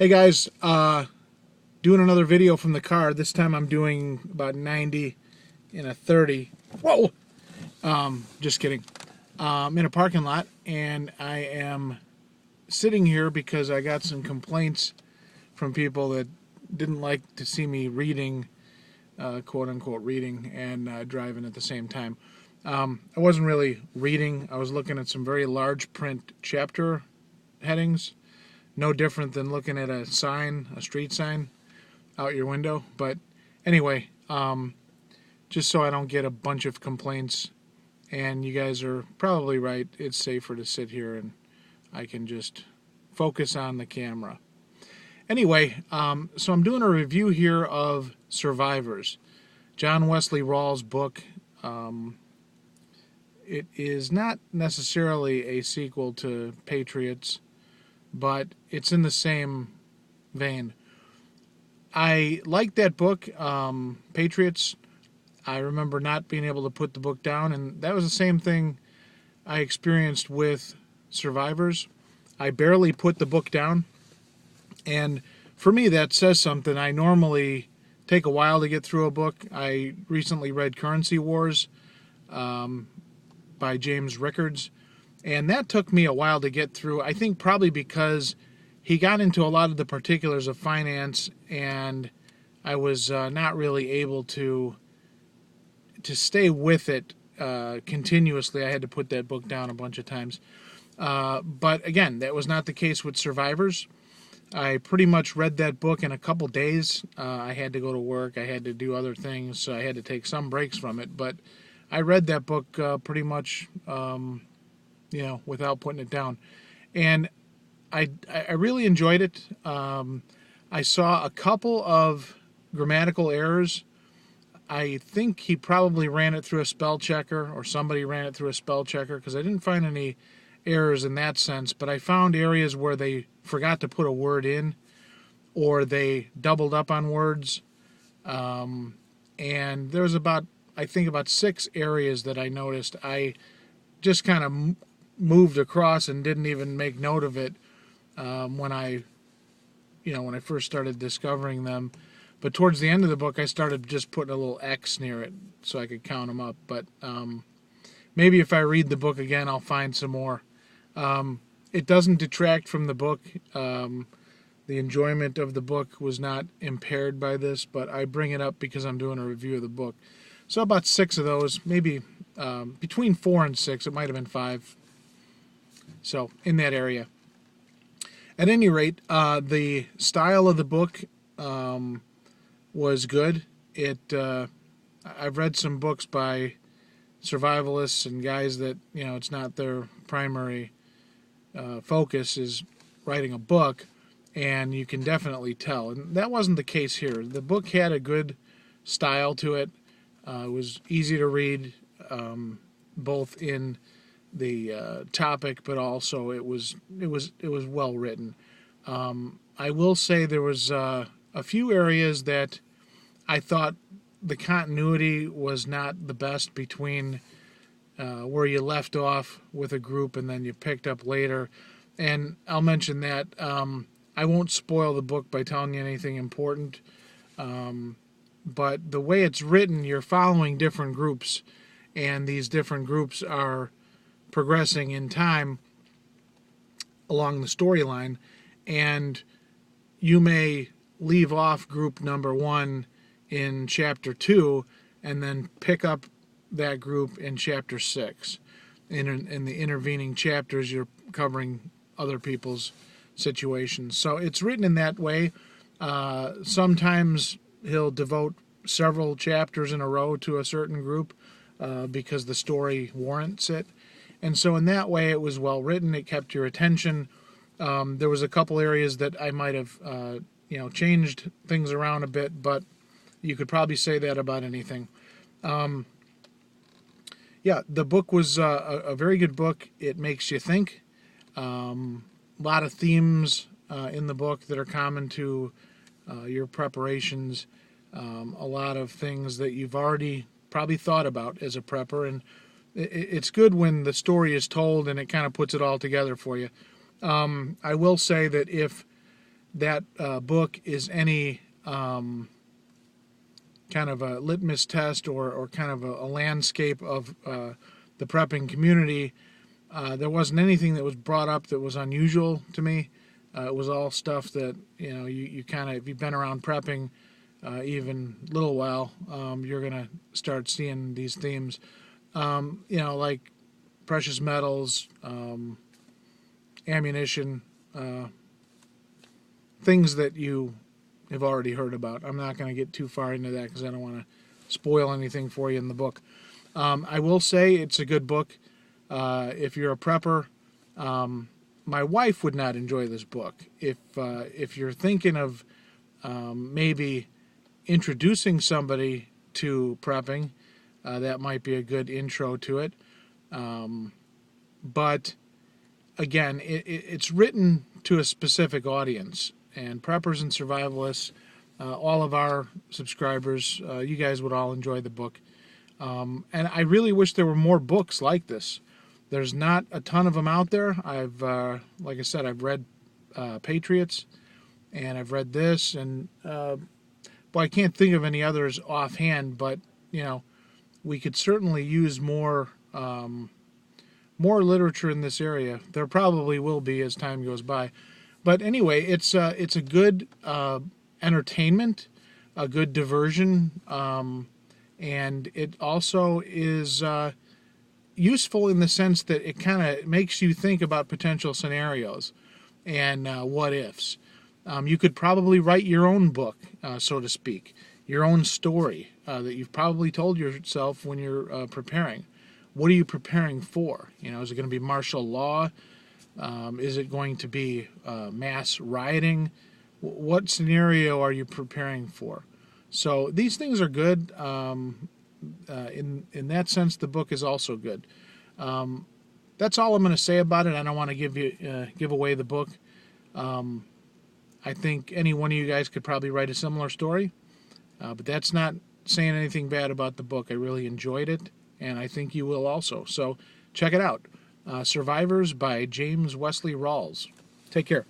Hey guys, doing another video from the car. This time I'm doing about 90 in a 30. Whoa! Just kidding. In a parking lot, and I am sitting here because I got some complaints from people that didn't like to see me reading, quote unquote reading, and driving at the same time. I wasn't really reading. I was looking at some very large print chapter headings. No different than looking at a sign, a street sign, out your window. But anyway, just so I don't get a bunch of complaints, and you guys are probably right, it's safer to sit here and I can just focus on the camera. Anyway, so I'm doing a review here of Survivors, John Wesley Rawles' book. It is not necessarily a sequel to Patriots, but it's in the same vein. I like that book, Patriots. I remember not being able to put the book down, and that was the same thing I experienced with Survivors. I barely put the book down, and for me that says something. I normally take a while to get through a book. I recently read Currency Wars by James Rickards, and that took me a while to get through. I think probably because he got into a lot of the particulars of finance, and I was not really able to stay with it continuously. I had to put that book down a bunch of times. But again, that was not the case with Survivors. I pretty much read that book in a couple days. I had to go to work. I had to do other things, so I had to take some breaks from it. But I read that book pretty much, without putting it down. And I really enjoyed it. I saw a couple of grammatical errors. I think he probably ran it through a spell checker, or somebody ran it through a spell checker, because I didn't find any errors in that sense. But I found areas where they forgot to put a word in, or they doubled up on words. And there was about 6 areas that I noticed. I just kind of moved across and didn't even make note of it when I first started discovering them. But towards the end of the book, I started just putting a little X near it so I could count them up. But maybe if I read the book again, I'll find some more. It doesn't detract from the book. The enjoyment of the book was not impaired by this, but I bring it up because I'm doing a review of the book. So about 6 of those, maybe between 4 and 6. It might have been 5. So in that area. At any rate, the style of the book was good. I've read some books by survivalists and guys that it's not their primary focus is writing a book, and you can definitely tell. And that wasn't the case here. The book had a good style to it. It was easy to read, both in the topic, but also it was well written. I will say there was a few areas that I thought the continuity was not the best between where you left off with a group and then you picked up later. And I'll mention that. I won't spoil the book by telling you anything important. But the way it's written, you're following different groups, and these different groups are progressing in time along the storyline, and you may leave off group number 1 in chapter 2 and then pick up that group in chapter 6. In the intervening chapters, you're covering other people's situations. So it's written in that way. Sometimes he'll devote several chapters in a row to a certain group because the story warrants it. And so in that way, it was well written. It kept your attention. There was a couple areas that I might have changed things around a bit, but you could probably say that about anything. The book was a very good book. It makes you think. A lot of themes in the book that are common to your preparations. A lot of things that you've already probably thought about as a prepper, and it's good when the story is told and it kind of puts it all together for you. I will say that if that book is any kind of a litmus test or kind of a landscape of the prepping community, there wasn't anything that was brought up that was unusual to me. It was all stuff that, you kind of, if you've been around prepping even a little while, you're going to start seeing these themes, like precious metals, ammunition, things that you have already heard about. I'm not going to get too far into that because I don't want to spoil anything for you in the book. I will say it's a good book. If you're a prepper, my wife would not enjoy this book. If you're thinking of maybe introducing somebody to prepping, that might be a good intro to it. But again, it's written to a specific audience, and preppers and survivalists, all of our subscribers, you guys would all enjoy the book. And I really wish there were more books like this. There's not a ton of them out there. Like I said, I've read Patriots, and I've read this, and I can't think of any others offhand. But we could certainly use more literature in this area. There probably will be as time goes by. But anyway, it's a good entertainment, a good diversion, and it also is useful in the sense that it kind of makes you think about potential scenarios and what ifs. You could probably write your own book, so to speak, your own story that you've probably told yourself when you're preparing. What are you preparing for? Is it going to be martial law? Is it going to be mass rioting? What scenario are you preparing for? So these things are good. In that sense, the book is also good. That's all I'm going to say about it. I don't want to give away the book. I think any one of you guys could probably write a similar story, but that's not saying anything bad about the book. I really enjoyed it, and I think you will also. So check it out. Survivors by James Wesley Rawles. Take care.